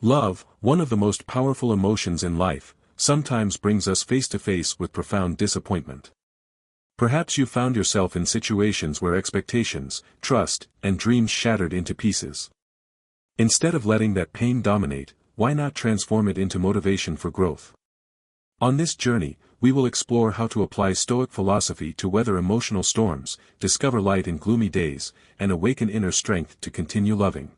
Love, one of the most powerful emotions in life, sometimes brings us face to face with profound disappointment. Perhaps you found yourself in situations where expectations, trust, and dreams shattered into pieces. Instead of letting that pain dominate, why not transform it into motivation for growth? On this journey, we will explore how to apply Stoic philosophy to weather emotional storms, discover light in gloomy days, and awaken inner strength to continue loving.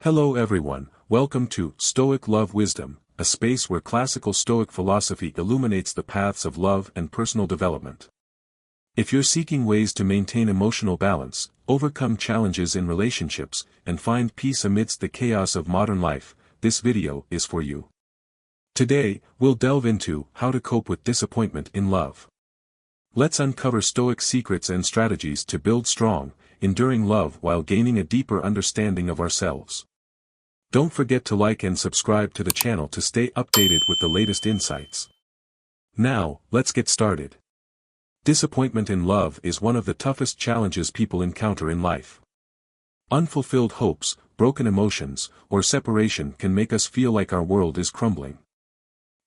Hello everyone, welcome to Stoic Love Wisdom, a space where classical Stoic philosophy illuminates the paths of love and personal development. If you're seeking ways to maintain emotional balance, overcome challenges in relationships, and find peace amidst the chaos of modern life, this video is for you. Today, we'll delve into how to cope with disappointment in love. Let's uncover Stoic secrets and strategies to build strong, enduring love while gaining a deeper understanding of ourselves. Don't forget to like and subscribe to the channel to stay updated with the latest insights. Now, let's get started. Disappointment in love is one of the toughest challenges people encounter in life. Unfulfilled hopes, broken emotions, or separation can make us feel like our world is crumbling.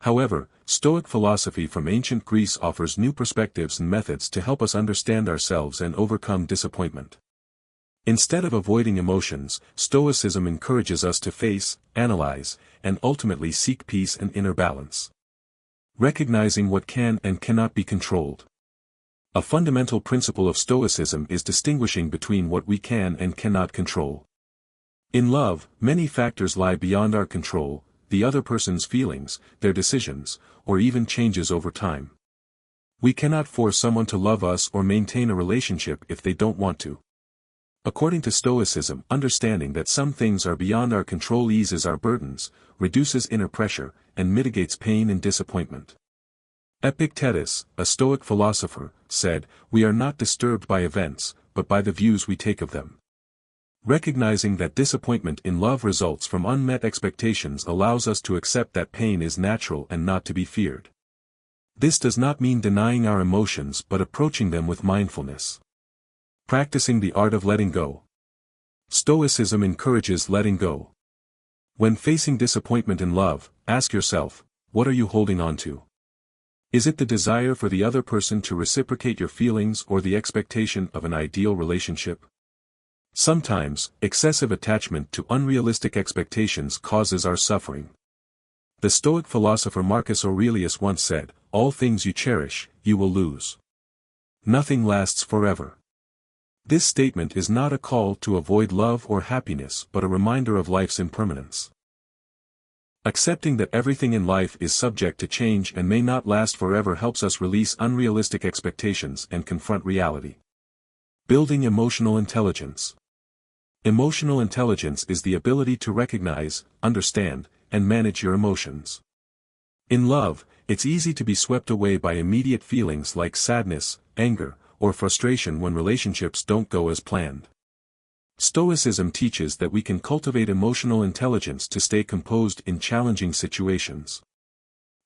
However, Stoic philosophy from ancient Greece offers new perspectives and methods to help us understand ourselves and overcome disappointment. Instead of avoiding emotions, Stoicism encourages us to face, analyze, and ultimately seek peace and inner balance. Recognizing what can and cannot be controlled. A fundamental principle of Stoicism is distinguishing between what we can and cannot control. In love, many factors lie beyond our control: the other person's feelings, their decisions, or even changes over time. We cannot force someone to love us or maintain a relationship if they don't want to. According to Stoicism, understanding that some things are beyond our control eases our burdens, reduces inner pressure, and mitigates pain and disappointment. Epictetus, a Stoic philosopher, said, "We are not disturbed by events, but by the views we take of them." Recognizing that disappointment in love results from unmet expectations allows us to accept that pain is natural and not to be feared. This does not mean denying our emotions but approaching them with mindfulness. Practicing the art of letting go. Stoicism encourages letting go. When facing disappointment in love, ask yourself, what are you holding on to? Is it the desire for the other person to reciprocate your feelings or the expectation of an ideal relationship? Sometimes, excessive attachment to unrealistic expectations causes our suffering. The Stoic philosopher Marcus Aurelius once said, "All things you cherish, you will lose. Nothing lasts forever." This statement is not a call to avoid love or happiness but a reminder of life's impermanence. Accepting that everything in life is subject to change and may not last forever helps us release unrealistic expectations and confront reality. Building emotional intelligence. Emotional intelligence is the ability to recognize, understand, and manage your emotions. In love, it's easy to be swept away by immediate feelings like sadness, anger, or frustration when relationships don't go as planned. Stoicism teaches that we can cultivate emotional intelligence to stay composed in challenging situations.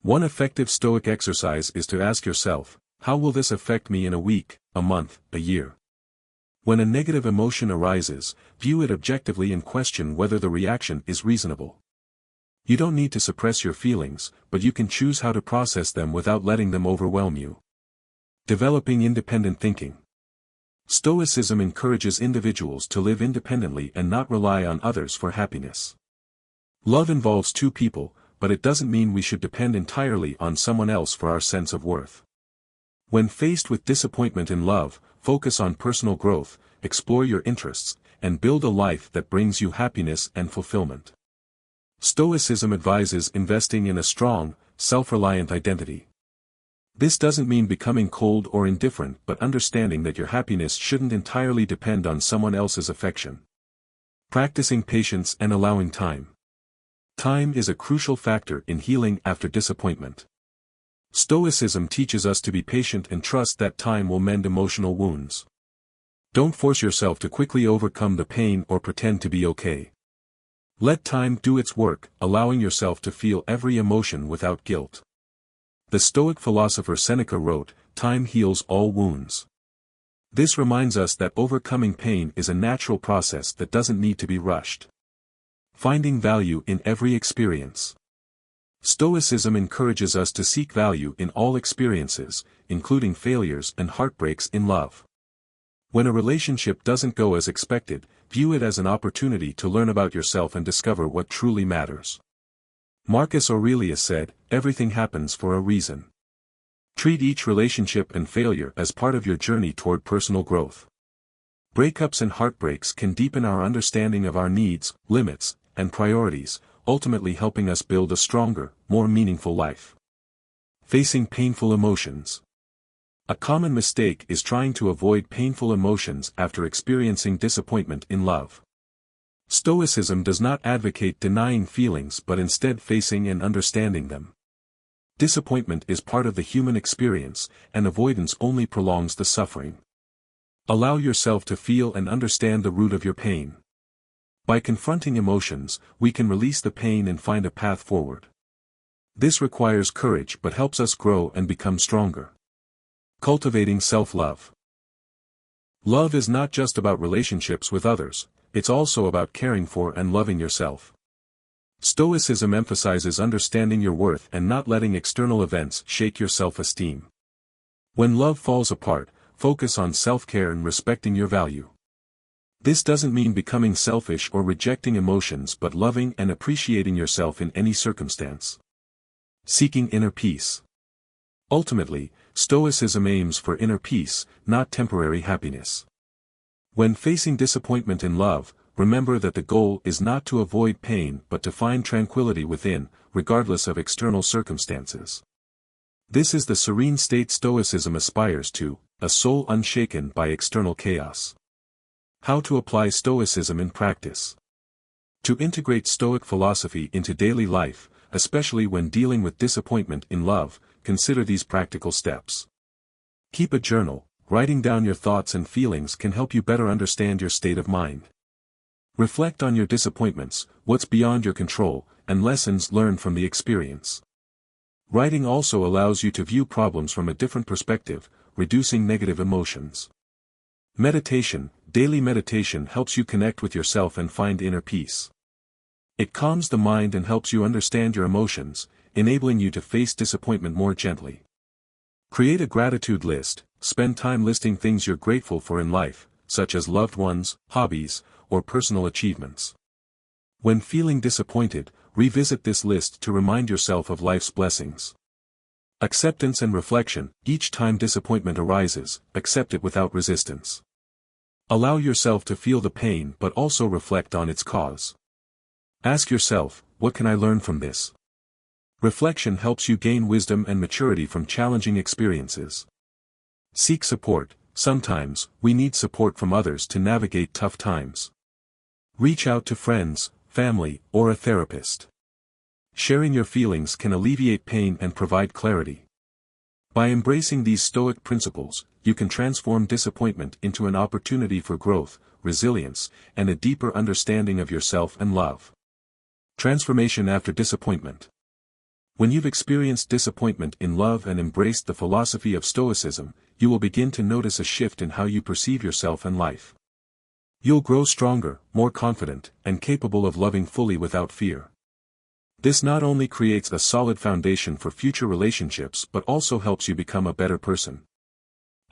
One effective Stoic exercise is to ask yourself, how will this affect me in a week, a month, a year? When a negative emotion arises, view it objectively and question whether the reaction is reasonable. You don't need to suppress your feelings, but you can choose how to process them without letting them overwhelm you. Developing independent thinking. Stoicism encourages individuals to live independently and not rely on others for happiness. Love involves two people, but it doesn't mean we should depend entirely on someone else for our sense of worth. When faced with disappointment in love, focus on personal growth, explore your interests, and build a life that brings you happiness and fulfillment. Stoicism advises investing in a strong, self-reliant identity. This doesn't mean becoming cold or indifferent but understanding that your happiness shouldn't entirely depend on someone else's affection. Practicing patience and allowing time. Time is a crucial factor in healing after disappointment. Stoicism teaches us to be patient and trust that time will mend emotional wounds. Don't force yourself to quickly overcome the pain or pretend to be okay. Let time do its work, allowing yourself to feel every emotion without guilt. The Stoic philosopher Seneca wrote, "Time heals all wounds." This reminds us that overcoming pain is a natural process that doesn't need to be rushed. finding value in every experience. Stoicism encourages us to seek value in all experiences, including failures and heartbreaks in love. When a relationship doesn't go as expected, view it as an opportunity to learn about yourself and discover what truly matters. Marcus Aurelius said, "Everything happens for a reason." Treat each relationship and failure as part of your journey toward personal growth. Breakups and heartbreaks can deepen our understanding of our needs, limits, and priorities, ultimately helping us build a stronger, more meaningful life. Facing painful emotions. A common mistake is trying to avoid painful emotions after experiencing disappointment in love. Stoicism does not advocate denying feelings but instead facing and understanding them. Disappointment is part of the human experience, and avoidance only prolongs the suffering. Allow yourself to feel and understand the root of your pain. By confronting emotions, we can release the pain and find a path forward. This requires courage but helps us grow and become stronger. Cultivating self-love. Love is not just about relationships with others, it's also about caring for and loving yourself. Stoicism emphasizes understanding your worth and not letting external events shake your self-esteem. When love falls apart, focus on self-care and respecting your value. This doesn't mean becoming selfish or rejecting emotions but loving and appreciating yourself in any circumstance. Seeking inner peace. Ultimately, Stoicism aims for inner peace, not temporary happiness. When facing disappointment in love, remember that the goal is not to avoid pain but to find tranquility within, regardless of external circumstances. This is the serene state Stoicism aspires to, a soul unshaken by external chaos. How to apply Stoicism in practice. To integrate Stoic philosophy into daily life, especially when dealing with disappointment in love, consider these practical steps. Keep a journal. Writing down your thoughts and feelings can help you better understand your state of mind. Reflect on your disappointments, what's beyond your control, and lessons learned from the experience. Writing also allows you to view problems from a different perspective, reducing negative emotions. Meditation. Daily meditation helps you connect with yourself and find inner peace. It calms the mind and helps you understand your emotions, enabling you to face disappointment more gently. Create a gratitude list. Spend time listing things you're grateful for in life, such as loved ones, hobbies, or personal achievements. When feeling disappointed, revisit this list to remind yourself of life's blessings. Acceptance and reflection. Each time disappointment arises, accept it without resistance. Allow yourself to feel the pain but also reflect on its cause. Ask yourself, what can I learn from this? Reflection helps you gain wisdom and maturity from challenging experiences. Seek support. Sometimes, we need support from others to navigate tough times. Reach out to friends, family, or a therapist. Sharing your feelings can alleviate pain and provide clarity. By embracing these Stoic principles, you can transform disappointment into an opportunity for growth, resilience, and a deeper understanding of yourself and love. Transformation after disappointment. When you've experienced disappointment in love and embraced the philosophy of Stoicism, you will begin to notice a shift in how you perceive yourself and life. You'll grow stronger, more confident, and capable of loving fully without fear. This not only creates a solid foundation for future relationships but also helps you become a better person.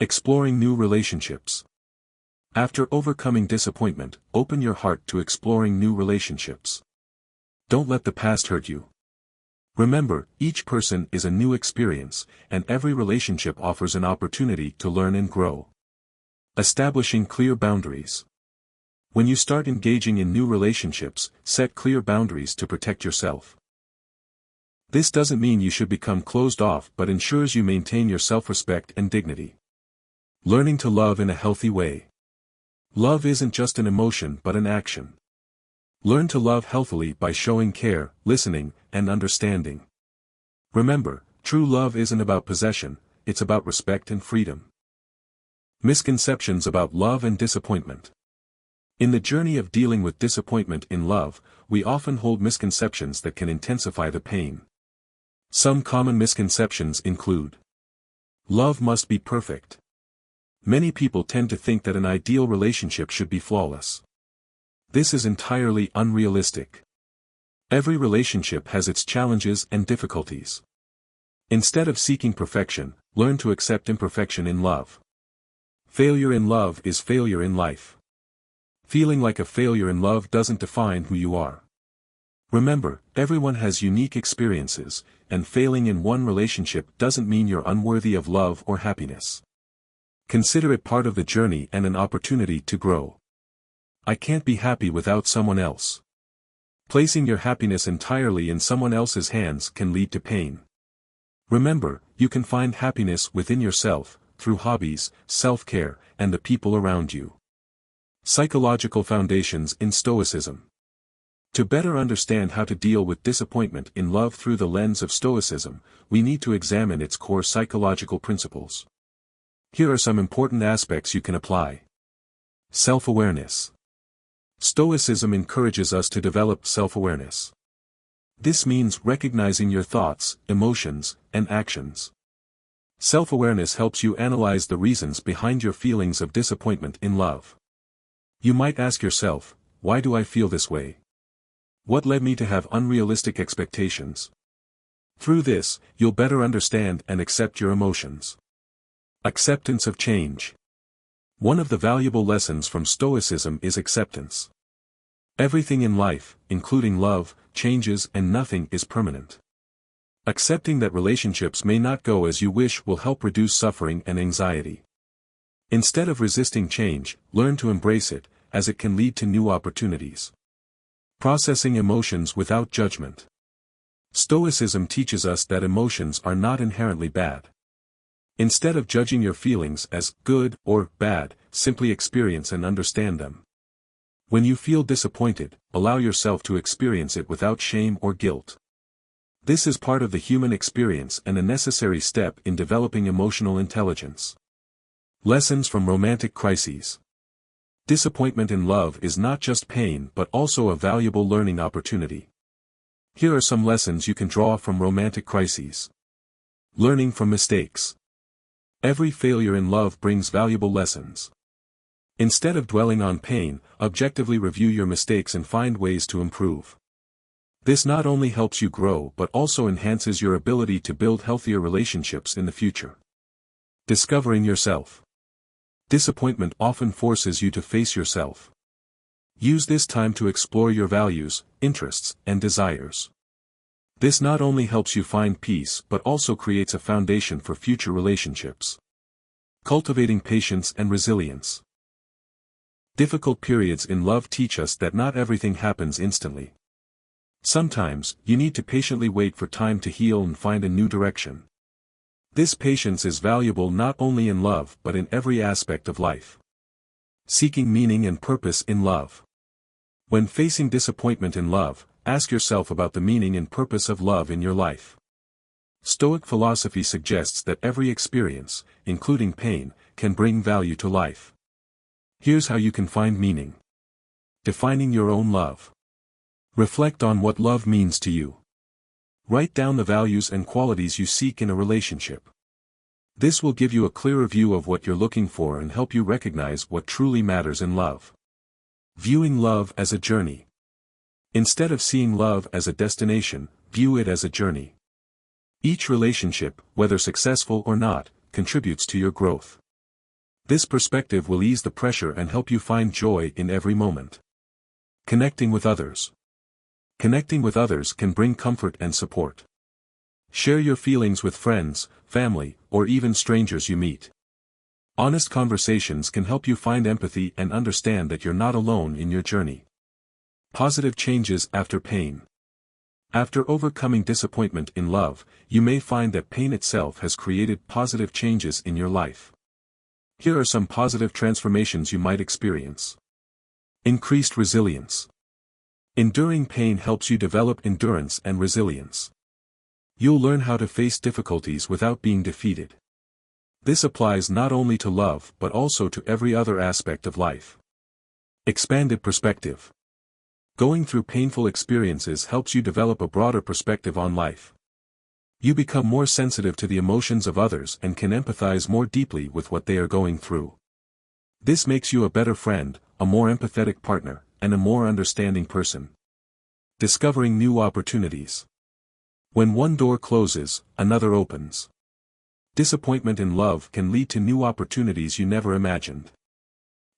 Exploring new relationships. After overcoming disappointment, open your heart to exploring new relationships. Don't let the past hurt you. Remember, each person is a new experience, and every relationship offers an opportunity to learn and grow. Establishing clear boundaries. When you start engaging in new relationships, set clear boundaries to protect yourself. This doesn't mean you should become closed off but ensures you maintain your self-respect and dignity. Learning to love in a healthy way. Love isn't just an emotion but an action. Learn to love healthily by showing care, listening, and understanding. Remember, true love isn't about possession, it's about respect and freedom. Misconceptions about love and disappointment. In the journey of dealing with disappointment in love, we often hold misconceptions that can intensify the pain. Some common misconceptions include: love must be perfect. Many people tend to think that an ideal relationship should be flawless. This is entirely unrealistic. Every relationship has its challenges and difficulties. Instead of seeking perfection, learn to accept imperfection in love. Failure in love is failure in life. Feeling like a failure in love doesn't define who you are. Remember, everyone has unique experiences, and failing in one relationship doesn't mean you're unworthy of love or happiness. Consider it part of the journey and an opportunity to grow. I can't be happy without someone else. Placing your happiness entirely in someone else's hands can lead to pain. Remember, you can find happiness within yourself, through hobbies, self-care, and the people around you. Psychological foundations in Stoicism. To better understand how to deal with disappointment in love through the lens of Stoicism, we need to examine its core psychological principles. Here are some important aspects you can apply. Self-awareness. Stoicism encourages us to develop self-awareness. This means recognizing your thoughts, emotions, and actions. Self-awareness helps you analyze the reasons behind your feelings of disappointment in love. You might ask yourself, why do I feel this way? What led me to have unrealistic expectations? Through this, you'll better understand and accept your emotions. Acceptance of change. One of the valuable lessons from Stoicism is acceptance. Everything in life, including love, changes and nothing is permanent. Accepting that relationships may not go as you wish will help reduce suffering and anxiety. Instead of resisting change, learn to embrace it, as it can lead to new opportunities. Processing emotions without judgment. Stoicism teaches us that emotions are not inherently bad. Instead of judging your feelings as good or bad, simply experience and understand them. When you feel disappointed, allow yourself to experience it without shame or guilt. This is part of the human experience and a necessary step in developing emotional intelligence. Lessons from romantic crises. Disappointment in love is not just pain but also a valuable learning opportunity. Here are some lessons you can draw from romantic crises. Learning from mistakes. Every failure in love brings valuable lessons. Instead of dwelling on pain, objectively review your mistakes and find ways to improve. This not only helps you grow but also enhances your ability to build healthier relationships in the future. Discovering yourself. Disappointment often forces you to face yourself. Use this time to explore your values, interests, and desires. This not only helps you find peace but also creates a foundation for future relationships. Cultivating patience and resilience. Difficult periods in love teach us that not everything happens instantly. Sometimes, you need to patiently wait for time to heal and find a new direction. This patience is valuable not only in love but in every aspect of life. Seeking meaning and purpose in love. When facing disappointment in love, ask yourself about the meaning and purpose of love in your life. Stoic philosophy suggests that every experience, including pain, can bring value to life. Here's how you can find meaning. Defining your own love. Reflect on what love means to you. Write down the values and qualities you seek in a relationship. This will give you a clearer view of what you're looking for and help you recognize what truly matters in love. Viewing love as a journey. Instead of seeing love as a destination, view it as a journey. Each relationship, whether successful or not, contributes to your growth. This perspective will ease the pressure and help you find joy in every moment. Connecting with others. Connecting with others can bring comfort and support. Share your feelings with friends, family, or even strangers you meet. Honest conversations can help you find empathy and understand that you're not alone in your journey. Positive changes after pain. After overcoming disappointment in love, you may find that pain itself has created positive changes in your life. Here are some positive transformations you might experience. Increased resilience. Enduring pain helps you develop endurance and resilience. You'll learn how to face difficulties without being defeated. This applies not only to love but also to every other aspect of life. Expanded perspective. Going through painful experiences helps you develop a broader perspective on life. You become more sensitive to the emotions of others and can empathize more deeply with what they are going through. This makes you a better friend, a more empathetic partner, and a more understanding person. Discovering new opportunities. When one door closes, another opens. Disappointment in love can lead to new opportunities you never imagined.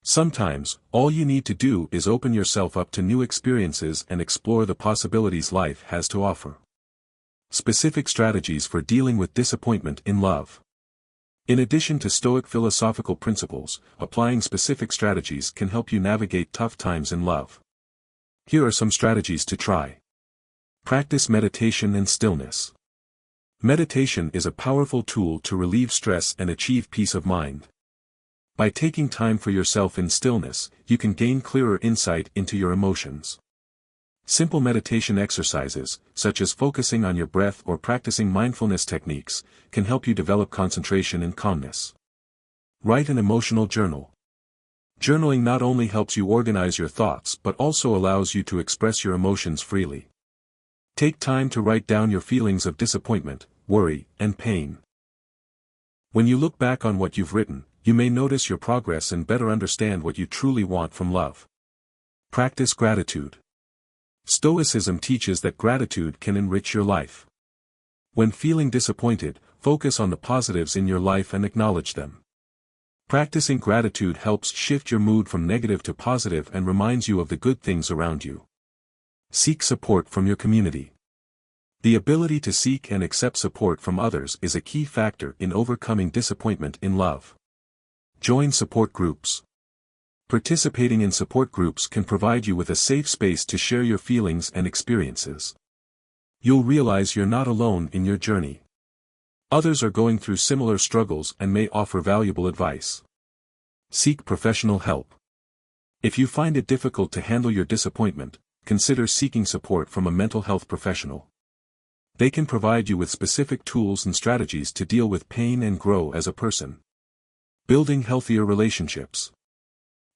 Sometimes, all you need to do is open yourself up to new experiences and explore the possibilities life has to offer. Specific strategies for dealing with disappointment in love. In addition to Stoic philosophical principles, applying specific strategies can help you navigate tough times in love. Here are some strategies to try. Practice meditation and stillness. Meditation is a powerful tool to relieve stress and achieve peace of mind. By taking time for yourself in stillness, you can gain clearer insight into your emotions. Simple meditation exercises, such as focusing on your breath or practicing mindfulness techniques, can help you develop concentration and calmness. Write an emotional journal. Journaling not only helps you organize your thoughts but also allows you to express your emotions freely. Take time to write down your feelings of disappointment, worry, and pain. When you look back on what you've written, you may notice your progress and better understand what you truly want from love. Practice gratitude. Stoicism teaches that gratitude can enrich your life. When feeling disappointed, focus on the positives in your life and acknowledge them. Practicing gratitude helps shift your mood from negative to positive and reminds you of the good things around you. Seek support from your community. The ability to seek and accept support from others is a key factor in overcoming disappointment in love. Join support groups. Participating in support groups can provide you with a safe space to share your feelings and experiences. You'll realize you're not alone in your journey. Others are going through similar struggles and may offer valuable advice. Seek professional help. If you find it difficult to handle your disappointment, consider seeking support from a mental health professional. They can provide you with specific tools and strategies to deal with pain and grow as a person. Building healthier relationships.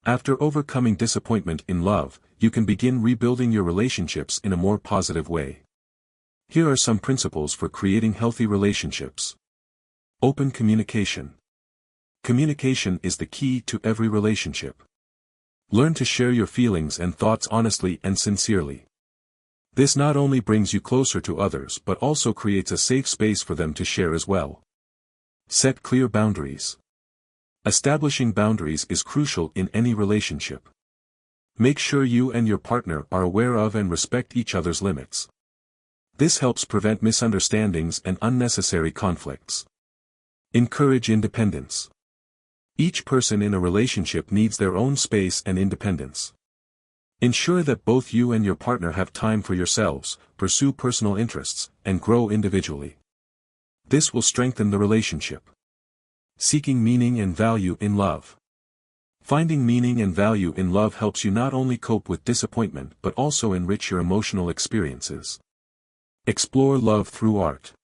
After overcoming disappointment in love, you can begin rebuilding your relationships in a more positive way. Here are some principles for creating healthy relationships. Open communication. Communication is the key to every relationship. Learn to share your feelings and thoughts honestly and sincerely. This not only brings you closer to others but also creates a safe space for them to share as well. Set clear boundaries. Establishing boundaries is crucial in any relationship. Make sure you and your partner are aware of and respect each other's limits. This helps prevent misunderstandings and unnecessary conflicts. Encourage independence. Each person in a relationship needs their own space and independence. Ensure that both you and your partner have time for yourselves, pursue personal interests, and grow individually. This will strengthen the relationship. Seeking meaning and value in love. Finding meaning and value in love helps you not only cope with disappointment but also enrich your emotional experiences. Explore love through art.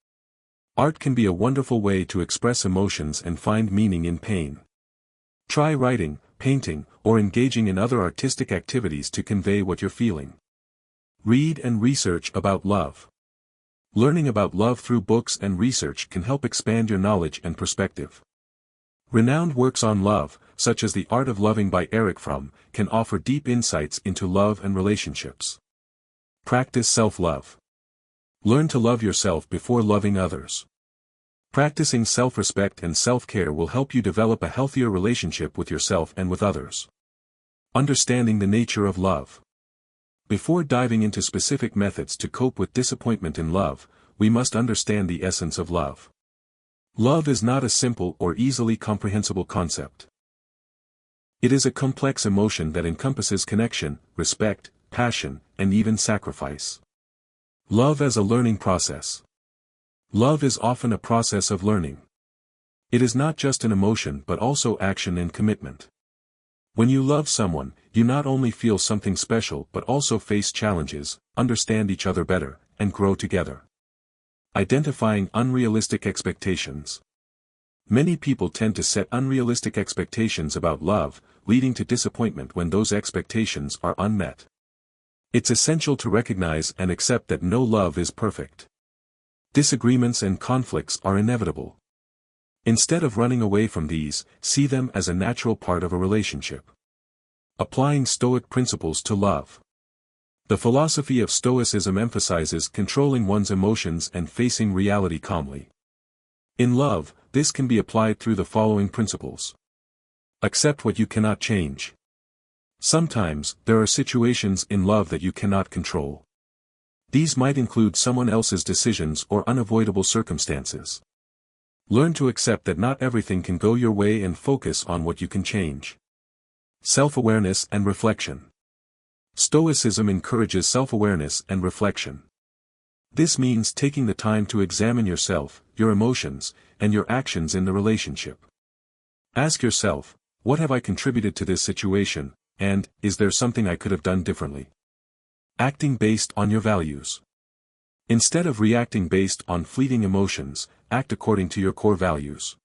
Art can be a wonderful way to express emotions and find meaning in pain. Try writing, painting, or engaging in other artistic activities to convey what you're feeling. Read and research about love. Learning about love through books and research can help expand your knowledge and perspective. Renowned works on love, such as The Art of Loving by Erich Fromm, can offer deep insights into love and relationships. Practice self-love. Learn to love yourself before loving others. Practicing self-respect and self-care will help you develop a healthier relationship with yourself and with others. Understanding the nature of love. Before diving into specific methods to cope with disappointment in love, we must understand the essence of love. Love is not a simple or easily comprehensible concept. It is a complex emotion that encompasses connection, respect, passion, and even sacrifice. Love as a learning process. Love is often a process of learning. It is not just an emotion but also action and commitment. When you love someone, you not only feel something special but also face challenges, understand each other better, and grow together. Identifying unrealistic expectations. Many people tend to set unrealistic expectations about love, leading to disappointment when those expectations are unmet. It's essential to recognize and accept that no love is perfect. Disagreements and conflicts are inevitable. Instead of running away from these, see them as a natural part of a relationship. Applying Stoic principles to love. The philosophy of Stoicism emphasizes controlling one's emotions and facing reality calmly. In love, this can be applied through the following principles. Accept what you cannot change. Sometimes, there are situations in love that you cannot control. These might include someone else's decisions or unavoidable circumstances. Learn to accept that not everything can go your way and focus on what you can change. Self-awareness and reflection. Stoicism encourages self-awareness and reflection. This means taking the time to examine yourself, your emotions, and your actions in the relationship. Ask yourself, what have I contributed to this situation, and, is there something I could have done differently? Acting based on your values. Instead of reacting based on fleeting emotions, act according to your core values.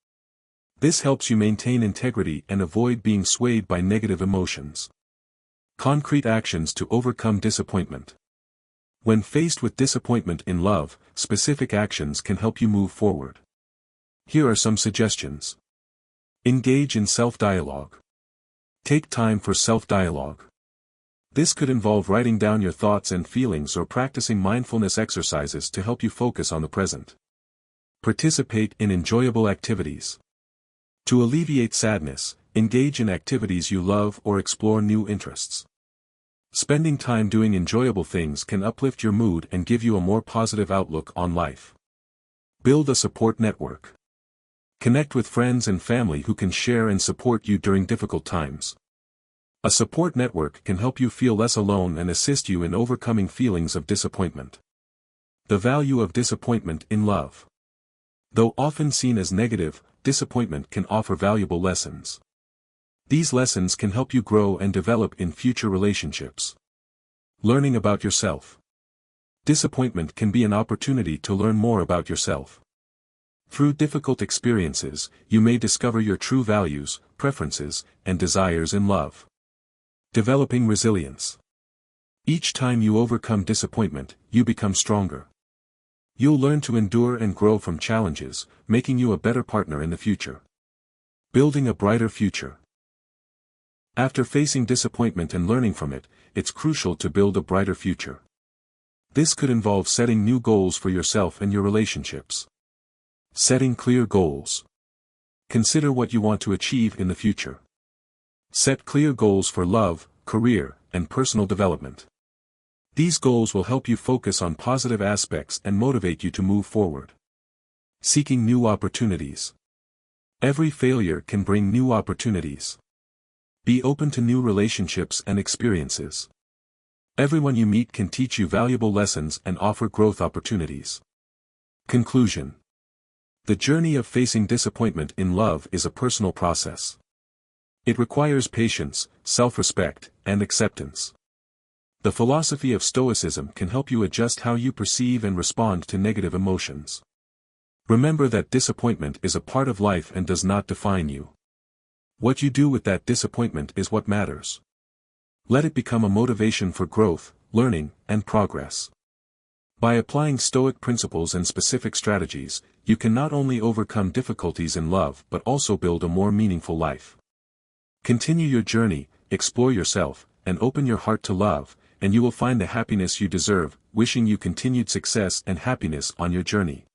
This helps you maintain integrity and avoid being swayed by negative emotions. Concrete actions to overcome disappointment. When faced with disappointment in love, specific actions can help you move forward. Here are some suggestions. Engage in self-dialogue. Take time for self-dialogue. This could involve writing down your thoughts and feelings or practicing mindfulness exercises to help you focus on the present. Participate in enjoyable activities. To alleviate sadness, engage in activities you love or explore new interests. Spending time doing enjoyable things can uplift your mood and give you a more positive outlook on life. Build a support network. Connect with friends and family who can share and support you during difficult times. A support network can help you feel less alone and assist you in overcoming feelings of disappointment. The value of disappointment in love. Though often seen as negative, disappointment can offer valuable lessons. These lessons can help you grow and develop in future relationships. Learning about yourself. Disappointment can be an opportunity to learn more about yourself. Through difficult experiences, you may discover your true values, preferences, and desires in love. Developing resilience. Each time you overcome disappointment, you become stronger. You'll learn to endure and grow from challenges, making you a better partner in the future. Building a brighter future. After facing disappointment and learning from it, it's crucial to build a brighter future. This could involve setting new goals for yourself and your relationships. Setting clear goals. Consider what you want to achieve in the future. Set clear goals for love, career, and personal development. These goals will help you focus on positive aspects and motivate you to move forward. Seeking new opportunities. Every failure can bring new opportunities. Be open to new relationships and experiences. Everyone you meet can teach you valuable lessons and offer growth opportunities. Conclusion. The journey of facing disappointment in love is a personal process. It requires patience, self-respect, and acceptance. The philosophy of Stoicism can help you adjust how you perceive and respond to negative emotions. Remember that disappointment is a part of life and does not define you. What you do with that disappointment is what matters. Let it become a motivation for growth, learning, and progress. By applying Stoic principles and specific strategies, you can not only overcome difficulties in love but also build a more meaningful life. Continue your journey, explore yourself, and open your heart to love, and you will find the happiness you deserve. Wishing you continued success and happiness on your journey.